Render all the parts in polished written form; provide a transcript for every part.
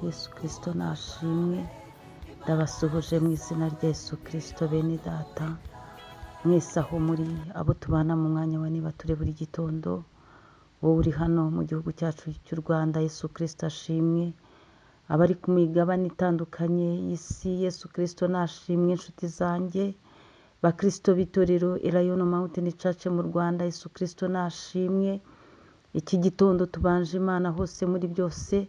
Yesu Kristo nashimwe. Ndabasuhuje mu izina rya Yesu Kristo bene data. Mwese aho muri abo tubana mu mwanya wa niba ture buri gitondo. Wowe uri hano mu gihugu cyacu cy'u Rwanda, Yesu Kristo ashimwe. Abari ku migabane itandukanye y'isi, Yesu Kristo nashimwe. Inshuti zanjye bakristo b'itorero Elayono Mountain Church mu Rwanda, Yesu Kristo nashimwe. Iki gitondo tubanje Imana hose muri byose,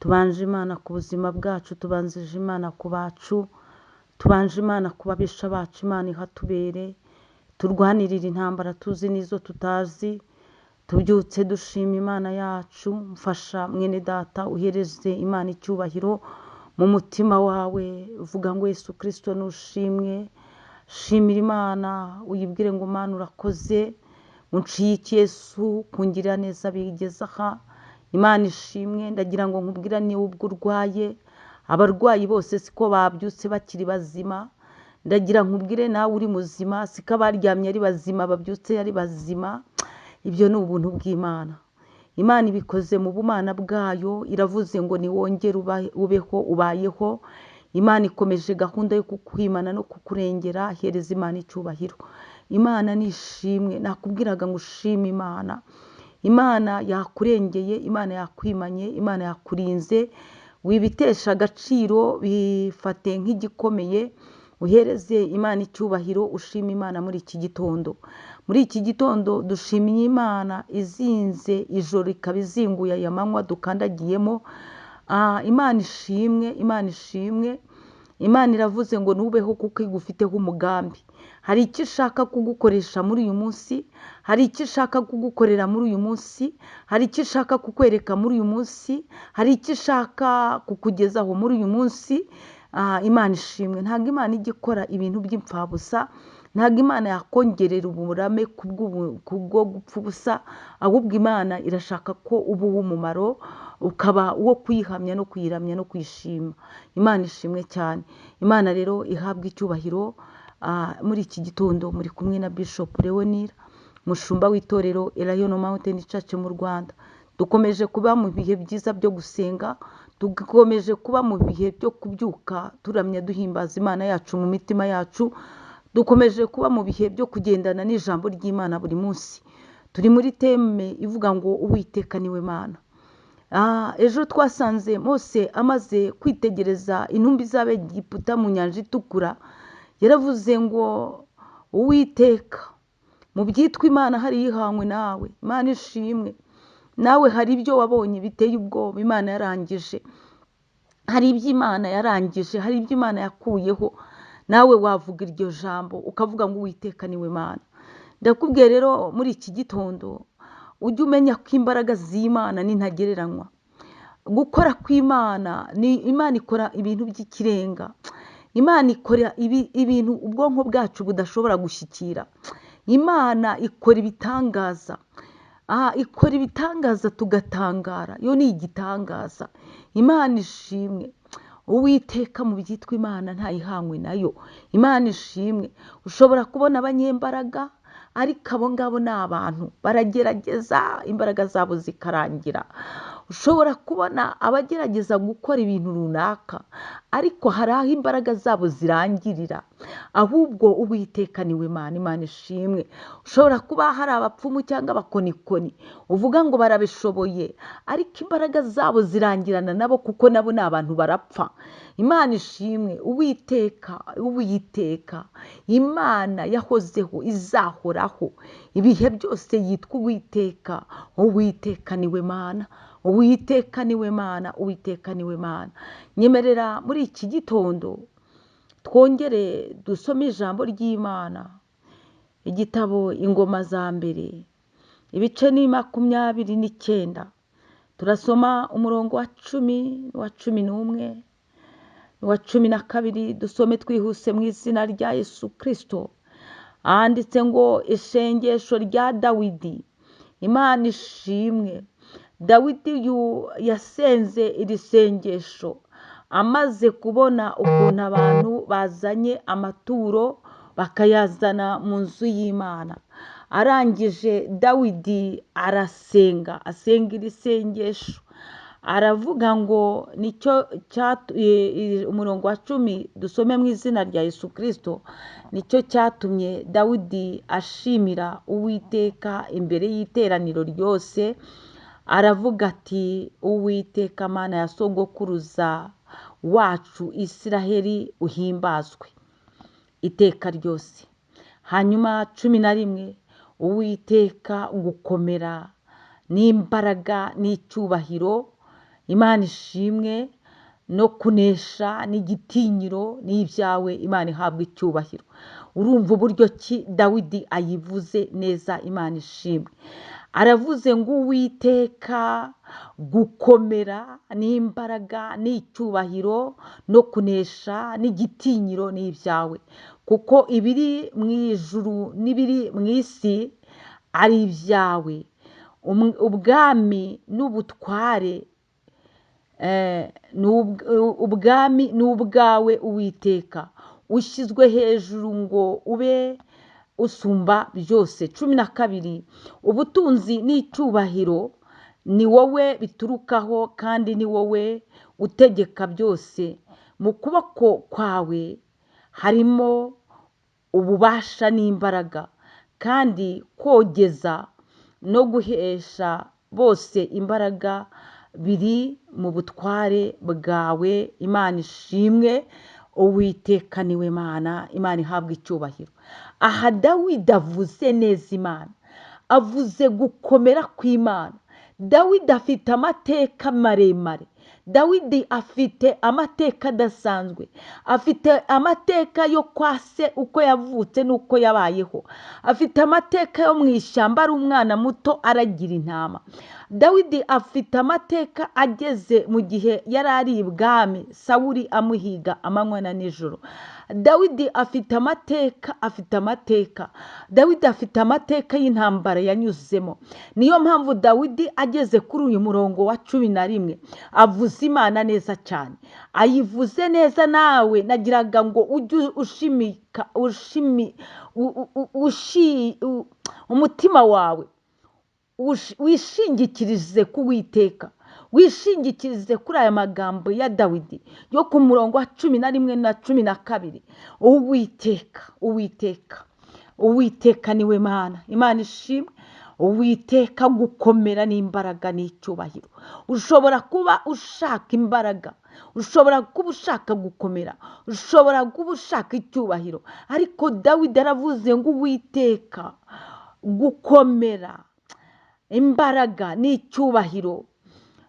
tubanje Imana ku buzima bwacu, tubanzije Imana ku bacu, tubanje Imana ku babisha bacu, Imana ihatubere, turwanirira intambara tuzi n'izo tutazi. Tubyutse dushima Imana yacu. Mfasha mwene data uhereze Imana icyubahiro mu mutima wawe, uvuga ngo Yesu Kristo nushimwe. Shimira Imana, uyibwire ngo Mana urakoze, unciye iki Yesu kungirira neza bigeze aha. Imana ishimwe. Ndagira ngo nkubwira niba ubwo urwaye, abarwayi bose siko babyutse bakiri bazima. Ndagira nkubwire nawe uri muzima, siko abaryamye ari bazima babyutse ari bazima. Ibyo ni ubuntu bw'Imana. Imana ibikoze mu bumana bwayo, iravuze ngo niwongere ubeho, ubayeho. Imana ikomeje gahunda yo kukwimana no kukurengera. Hereza Imana icyubahiro. Imana nishimwe. Nakubwiraga ngo ushime Imana. Imana yakurengeye, Imana yakwimanye, Imana yakurinze. Wibitesha agaciro, bifate nk'igikomeye. Uhereze Imana icyubahiro, ushime Imana muri iki gitondo. Muri iki gitondo dushimiye Imana izinze ijoro ikaba izinguye aya manywa dukandagiyemo. Imana ishimwe, Imana ishimwe. Imana iravuze ngo nubeho kuko igufiteho umugambi. Hari icyo ishaka kugukoresha muri uyu munsi, hari icyo ishaka kugukorera muri uyu munsi, hari icyo ishaka kukwereka muri uyu munsi, hari icyo ishaka kukugezaho muri uyu munsi. Imana ishimwe. Ntabwo Imana ijya ikora ibintu by'impfabusa, ntabwo Imana yakongerera uburame kubwo gupfa ubusa, ahubwo Imana irashaka ko uba uw'umumaro, ukaba uwo kuyihamya no kuyiramya no kwishima. Imana ishimwe cyane. Imana rero ihabwa icyubahiro. Muri iki gitondo muri kumwe na Bishop Leonira, mushumba w'itorero Elayono Mountain Church mu Rwanda. Dukomeje kuba mu bihe byiza byo gusenga, dukomeje kuba mu bihe byo kubyuka turamya duhimbaza Imana yacu mu mitima yacu. Dukomeje kuba mu bihe byo kugendana n'ijambo ry'Imana buri munsi. Turi muri teme ivuga ngo Uwiteka niwe Mana. Ejo twasanze Mose amaze kwitegereza intumbi z'Abegiputa mu nyanja itukura, yaravuze ngo Uwiteka, mu byitwa Imana hari yihanywe nawe. Imana ishimwe. Nawe hari ibyo wabonye biteye ubwoba Imana yarangije, hari ibyo Imana yarangije, hari ibyo Imana yakuyeho. Nawe wavuga iryo jambo ukavuga ngo Uwiteka niwe Mana. Ndakubwiye rero muri iki gitondo ujye umenya ko imbaraga z'Imana ni ntagereranywa. Gukora kw'Imana ni Imana ikora ibintu by'ikirenga. Imana ikora ibintu ubwonko bwacu budashobora gushyikira. Imana ikora ibitangaza. Ikora ibitangaza tugatangara. Yo ni igitangaza. Imana ishimwe. Uwiteka mu byitwa Imana ntayihanywe nayo. Imana ishimwe. Ushobora kubona abanyembaraga, ariko abo ngabo ni abantu baragerageza imbaraga zabo zikarangira. Ushobora kubona abagerageza gukora ibintu runaka, ariko hari aho imbaraga zabo zirangirira. Ahubwo Uwiteka niwe Mana. Imana ishimwe. Ushobora kuba hari abapfumu cyangwa abakonikoni uvuga ngo barabishoboye, ariko imbaraga zabo zirangirana nabo kuko nabo ni abantu barapfa. Imana ishimwe. Uwiteka Imana yahozeho, izahoraho ibihe byose, yitwa Uwiteka. Uwiteka niwe Mana. Uwiteka niwe Mana. Uwiteka niwe Mana. Nyemerera muri iki gitondo twongere dusome ijambo ry'Imana. Igitabo Ingoma za Mbere, ibice ni 29. Turasoma umurongo wa 10, wa 11, wa 12. Dusome twihuse mu izina rya Yesu Kristo. Handitse ngo isengesho rya Dawidi. Imana ishimwe. Dawidi yasenze iri sengesho amaze kubona ukuntu abantu bazanye amaturo bakayazana mu nzu y'Imana. Arangije Dawidi asenga iri sengesho. aravuga ngo nicyo umurongo wa 10 dusome mu izina rya Yesu Kristo, nicyo cyatumye Dawidi ashimira Uwiteka imbere y'iteraniro ryose, aravuga ati Uwiteka Mana ya sogokuruza wacu Isiraheli uhimbazwe iteka ryose. Hanyuma 11, Uwiteka gukomera n'imbaraga n'icyubahiro, Imana ishimwe, no kunesha n'igitinyiro n'ibyawe, Imana ihabwa icyubahiro. Urumva uburyo ki Dawidi ayivuze neza, Imana ishimwe. Aravuze ngo Uwiteka gukomera n'imbaraga n'icyubahiro no kunesha n'igitinyiro n'ibyawe, kuko ibiri mu ijuru n'ibiri mu isi ari ibyawe, ubwami n'ubutware ubwami n'ubwawe Uwiteka, ushyizwe hejuru ngo ube usumba byose. 12, ubutunzi n'icyubahiro ni wowe biturukaho, kandi ni wowe utegeka byose. Mu kuboko kwawe harimo ububasha n'imbaraga, kandi kogeza no guhesha bose imbaraga biri mu butware bwawe, Imana ishimwe. Uwiteka niwe Mana, Imana ihabwa icyubahiro. Aha Dawidi avuze neza Imana, avuze gukomera kw'Imana. Dawidi afite amateka maremare, Dawidi afite amateka adasanzwe, afite amateka yo kwa se uko yavutse n'uko yabayeho, afite amateka yo mu ishyamba ari umwana muto aragira intama. Dawidi afite amateka ageze mu gihe yari ari ibwami, Sawuli amuhiga amanywa na nijoro. Dawidi afite amateka, Dawidi afite amateka y'intambara yanyuzemo. Niyo mpamvu Dawidi ageze kuri uyu murongo wa 11 avuze Imana neza cyane, ayivuze neza. Nawe nagiraga ngo ujye umutima wawe wishingikirize ku Uwiteka, wishingikirize kuri aya magambo ya Dawidi yo ku murongo wa 11 na 12. Uwiteka niwe Mana, Imana ishimwe. Uwiteka gukomera n'imbaraga n'icyubahiro. Ushobora kuba ushaka imbaraga, ushobora kuba ushaka gukomera, ushobora kuba ushaka icyubahiro, ariko Dawidi aravuze ngo Uwiteka gukomera, imbaraga n'icyubahiro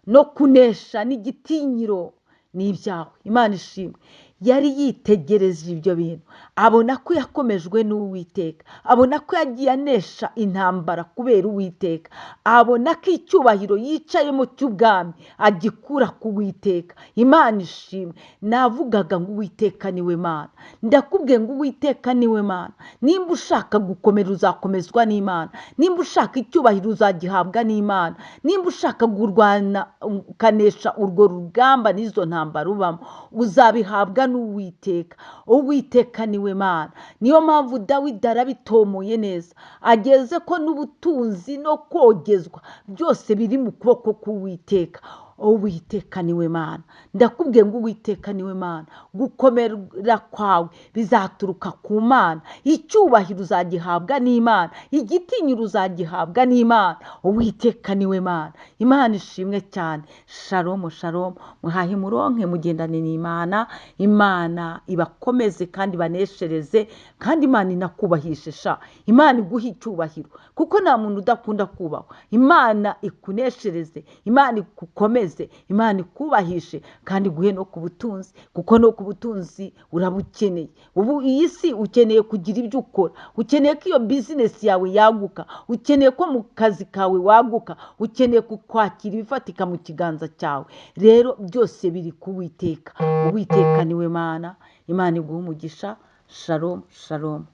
no kunesha n'igitinyiro n'ibyawe, Imana ishimwe. Yari yitegereje ibyo bintu, abona ko yakomejwe n'Uwiteka, abona ko yagiye anesha intambara kubera Uwiteka, abona ko icyubahiro yicaye mu cy'ubwami agikura ku Uwiteka. Imana ishimwe. Navugaga ngo Uwiteka niwe Mana, ndakubwiye ngo Uwiteka niwe Mana. Nimba ushaka gukomera uzakomezwa n'Imana, nimba ushaka icyubahiro uzagihabwa n'Imana, nimba ushaka kurwana ukanesha urwo rugamba n'izo ntambara ubamo uzabihabwa n'Uwiteka. Uwiteka niwe Mana. Niyo mpamvu Dawidi arabitomoye neza, ageze ko n'ubutunzi no kogezwa byose biri mu kuboko k'Uwiteka. Uwiteka niwe Mana. Ndakubwiye ngo Uwiteka niwe Mana. Gukomera kwawe bizaturuka ku Mana, icyubahiro uzagihabwa n'Imana, igitinyiro uzagihabwa n'Imana. Uwiteka niwe Mana. Imana ishimwe cyane. Shalom shalom, muhahe muronke mugendane n'Imana. Imana ibakomeze kandi baneshereze, kandi Imana inakubahishe sha. Imana iguha icyubahiro, kuko nta muntu udakunda kubahwa. Imana ikuneshereze, Imana ikukomeze, Imana ikubahishe, kandi guhe no ku butunzi, kuko no ku butunzi urabukeneye. Ubu iyi si ukeneye kugira ibyo ukora, ukeneye ko iyo business yawe yaguka, ukeneye ko mu kazi kawe waguka, ukeneye kwakira ibifatika mu kiganza cyawe. Rero byose biri ku Uwiteka. Uwiteka niwe Mana. Imana iguha umugisha. Shalom shalom.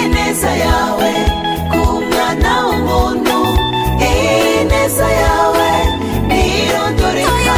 Ineza yawe ku mwana w'umuntu, ineza yawe nirondoreka.